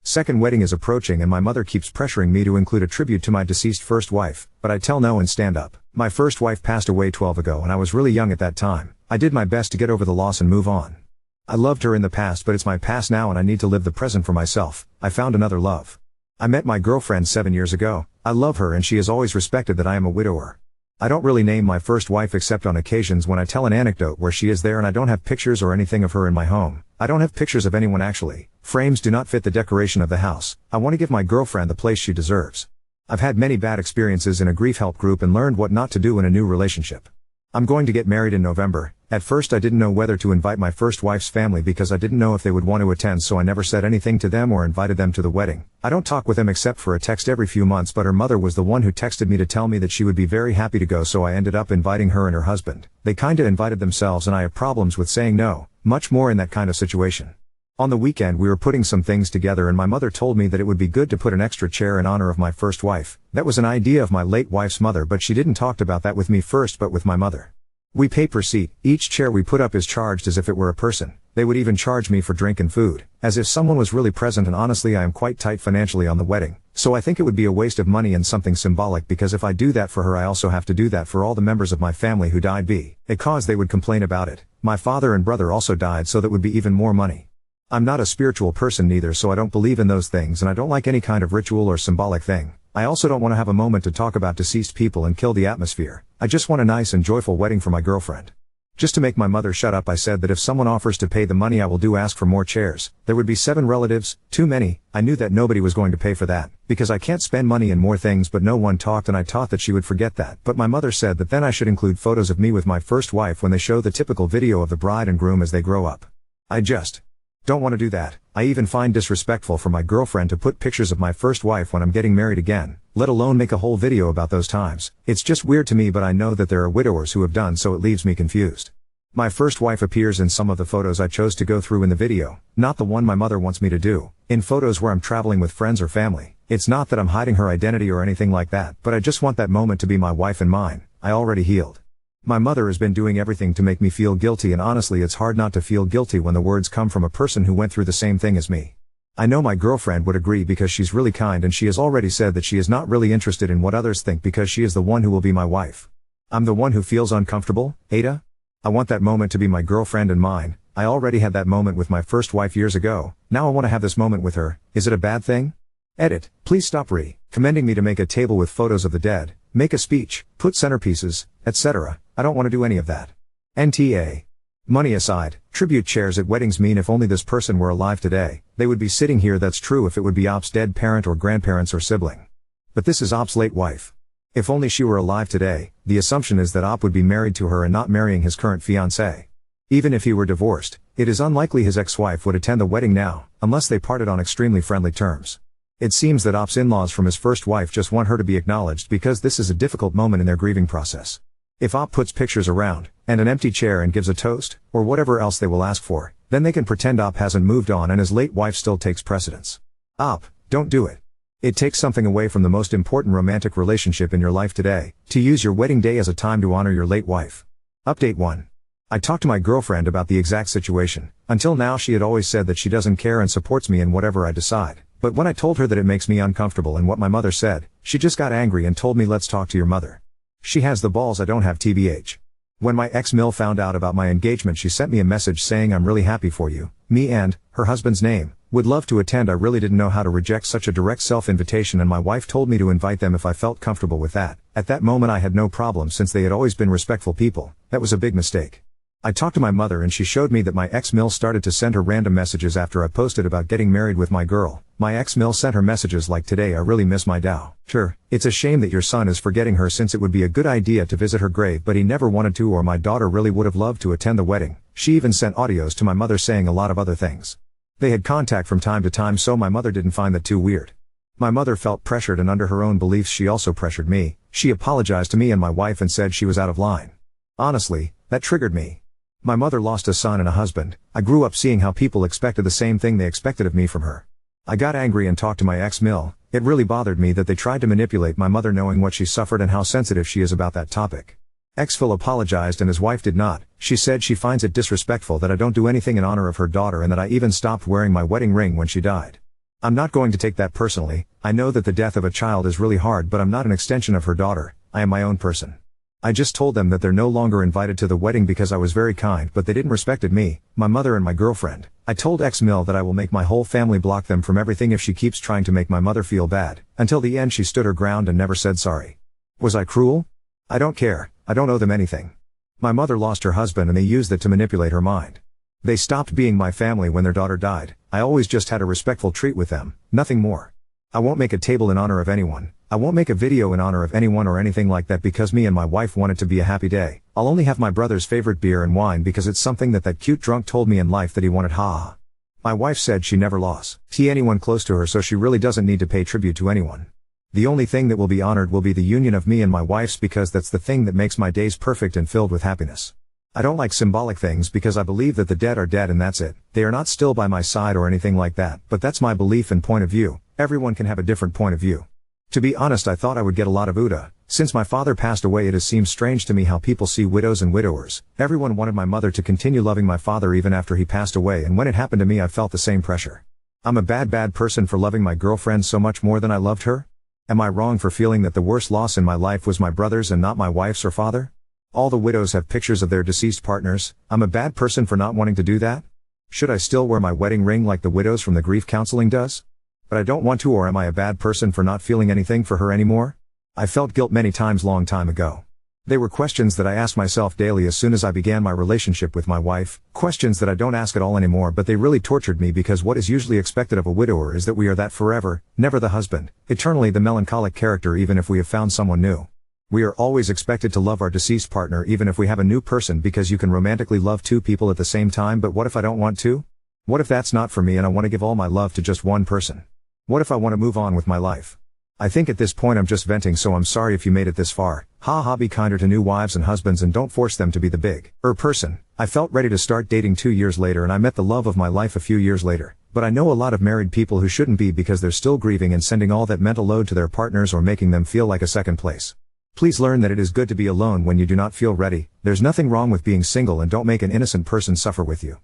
Second wedding is approaching and my mother keeps pressuring me to include a tribute to my deceased first wife, but I tell no and stand up. My first wife passed away 12 ago and I was really young at that time. I did my best to get over the loss and move on. I loved her in the past, but it's my past now and I need to live the present for myself. I found another love. I met my girlfriend 7 years ago. I love her and she has always respected that I am a widower. I don't really name my first wife except on occasions when I tell an anecdote where she is there, and I don't have pictures or anything of her in my home. I don't have pictures of anyone actually. Frames do not fit the decoration of the house. I want to give my girlfriend the place she deserves. I've had many bad experiences in a grief help group and learned what not to do in a new relationship. I'm going to get married in November. At first I didn't know whether to invite my first wife's family because I didn't know if they would want to attend, so I never said anything to them or invited them to the wedding. I don't talk with them except for a text every few months, but her mother was the one who texted me to tell me that she would be very happy to go, so I ended up inviting her and her husband. They kinda invited themselves and I have problems with saying no, much more in that kind of situation. On the weekend we were putting some things together and my mother told me that it would be good to put an extra chair in honor of my first wife. That was an idea of my late wife's mother, but she didn't talk about that with me first but with my mother. We pay per seat. Each chair we put up is charged as if it were a person. They would even charge me for drink and food, as if someone was really present, and honestly I am quite tight financially on the wedding, so I think it would be a waste of money and something symbolic, because if I do that for her I also have to do that for all the members of my family who died because they would complain about it. My father and brother also died, so that would be even more money. I'm not a spiritual person neither, so I don't believe in those things and I don't like any kind of ritual or symbolic thing. I also don't want to have a moment to talk about deceased people and kill the atmosphere. I just want a nice and joyful wedding for my girlfriend. Just to make my mother shut up, I said that if someone offers to pay the money I will ask for more chairs. There would be 7 relatives, too many. I knew that nobody was going to pay for that, because I can't spend money in more things, but no one talked and I thought that she would forget that. But my mother said that then I should include photos of me with my first wife when they show the typical video of the bride and groom as they grow up. I just don't want to do that. I even find disrespectful for my girlfriend to put pictures of my first wife when I'm getting married again, let alone make a whole video about those times. It's just weird to me, but I know that there are widowers who have done so. It leaves me confused. My first wife appears in some of the photos I chose to go through in the video, not the one my mother wants me to do. In photos where I'm traveling with friends or family, it's not that I'm hiding her identity or anything like that, but I just want that moment to be my wife and mine. I already healed. My mother has been doing everything to make me feel guilty, and honestly it's hard not to feel guilty when the words come from a person who went through the same thing as me. I know my girlfriend would agree because she's really kind and she has already said that she is not really interested in what others think because she is the one who will be my wife. I'm the one who feels uncomfortable, Ada? I want that moment to be my girlfriend and mine. I already had that moment with my first wife years ago. Now I want to have this moment with her. Is it a bad thing? Edit. Please stop recommending me to make a table with photos of the dead, make a speech, put centerpieces, etc. I don't want to do any of that. NTA. Money aside, tribute chairs at weddings mean if only this person were alive today, they would be sitting here. That's true if it would be Op's dead parent or grandparents or sibling. But this is Op's late wife. If only she were alive today, the assumption is that Op would be married to her and not marrying his current fiancée. Even if he were divorced, it is unlikely his ex-wife would attend the wedding now, unless they parted on extremely friendly terms. It seems that Op's in-laws from his first wife just want her to be acknowledged because this is a difficult moment in their grieving process. If Op puts pictures around, and an empty chair and gives a toast, or whatever else they will ask for, then they can pretend Op hasn't moved on and his late wife still takes precedence. Op, don't do it. It takes something away from the most important romantic relationship in your life today, to use your wedding day as a time to honor your late wife. Update 1. I talked to my girlfriend about the exact situation. Until now she had always said that she doesn't care and supports me in whatever I decide. But when I told her that it makes me uncomfortable and what my mother said, she just got angry and told me, let's talk to your mother. She has the balls, I don't have, TBH. When my ex-Mill found out about my engagement, she sent me a message saying, I'm really happy for you, me and her husband's name, would love to attend. I really didn't know how to reject such a direct self-invitation, and my wife told me to invite them if I felt comfortable with that. At that moment I had no problem since they had always been respectful people. That was a big mistake. I talked to my mother and she showed me that my ex-Mill started to send her random messages after I posted about getting married with my girl. My ex-Mill sent her messages like, today I really miss my Dow. Sure, it's a shame that your son is forgetting her since it would be a good idea to visit her grave, but he never wanted to, or my daughter really would have loved to attend the wedding. She even sent audios to my mother saying a lot of other things. They had contact from time to time, so my mother didn't find that too weird. My mother felt pressured, and under her own beliefs she also pressured me. She apologized to me and my wife and said she was out of line. Honestly, that triggered me. My mother lost a son and a husband. I grew up seeing how people expected the same thing they expected of me from her. I got angry and talked to my ex-Mill. It really bothered me that they tried to manipulate my mother, knowing what she suffered and how sensitive she is about that topic. Ex-Phil apologized and his wife did not. She said she finds it disrespectful that I don't do anything in honor of her daughter and that I even stopped wearing my wedding ring when she died. I'm not going to take that personally. I know that the death of a child is really hard, but I'm not an extension of her daughter. I am my own person. I just told them that they're no longer invited to the wedding because I was very kind, but they didn't respected me, my mother and my girlfriend. I told X-Mill that I will make my whole family block them from everything if she keeps trying to make my mother feel bad. Until the end she stood her ground and never said sorry. Was I cruel? I don't care. I don't owe them anything. My mother lost her husband and they used it to manipulate her mind. They stopped being my family when their daughter died. I always just had a respectful treat with them, nothing more. I won't make a table in honor of anyone. I won't make a video in honor of anyone or anything like that because me and my wife want it to be a happy day. I'll only have my brother's favorite beer and wine because it's something that cute drunk told me in life that he wanted, ha. My wife said she never lost anyone close to her, so she really doesn't need to pay tribute to anyone. The only thing that will be honored will be the union of me and my wife's, because that's the thing that makes my days perfect and filled with happiness. I don't like symbolic things because I believe that the dead are dead and that's it. They are not still by my side or anything like that, but that's my belief and point of view. Everyone can have a different point of view. To be honest, I thought I would get a lot of OODA. Since my father passed away, it has seemed strange to me how people see widows and widowers. Everyone wanted my mother to continue loving my father even after he passed away, and when it happened to me I felt the same pressure. I'm a bad person for loving my girlfriend so much more than I loved her? Am I wrong for feeling that the worst loss in my life was my brother's and not my wife's or father? All the widows have pictures of their deceased partners. I'm a bad person for not wanting to do that? Should I still wear my wedding ring like the widows from the grief counseling does? But I don't want to, or am I a bad person for not feeling anything for her anymore? I felt guilt many times long time ago. They were questions that I asked myself daily as soon as I began my relationship with my wife, questions that I don't ask at all anymore, but they really tortured me because what is usually expected of a widower is that we are that forever, never the husband, eternally the melancholic character even if we have found someone new. We are always expected to love our deceased partner even if we have a new person, because you can romantically love two people at the same time, but what if I don't want to? What if that's not for me and I want to give all my love to just one person? What if I want to move on with my life? I think at this point I'm just venting, so I'm sorry if you made it this far. Ha, be kinder to new wives and husbands and don't force them to be the big person. I felt ready to start dating 2 years later and I met the love of my life a few years later. But I know a lot of married people who shouldn't be because they're still grieving and sending all that mental load to their partners or making them feel like a second place. Please learn that it is good to be alone when you do not feel ready. There's nothing wrong with being single, and don't make an innocent person suffer with you.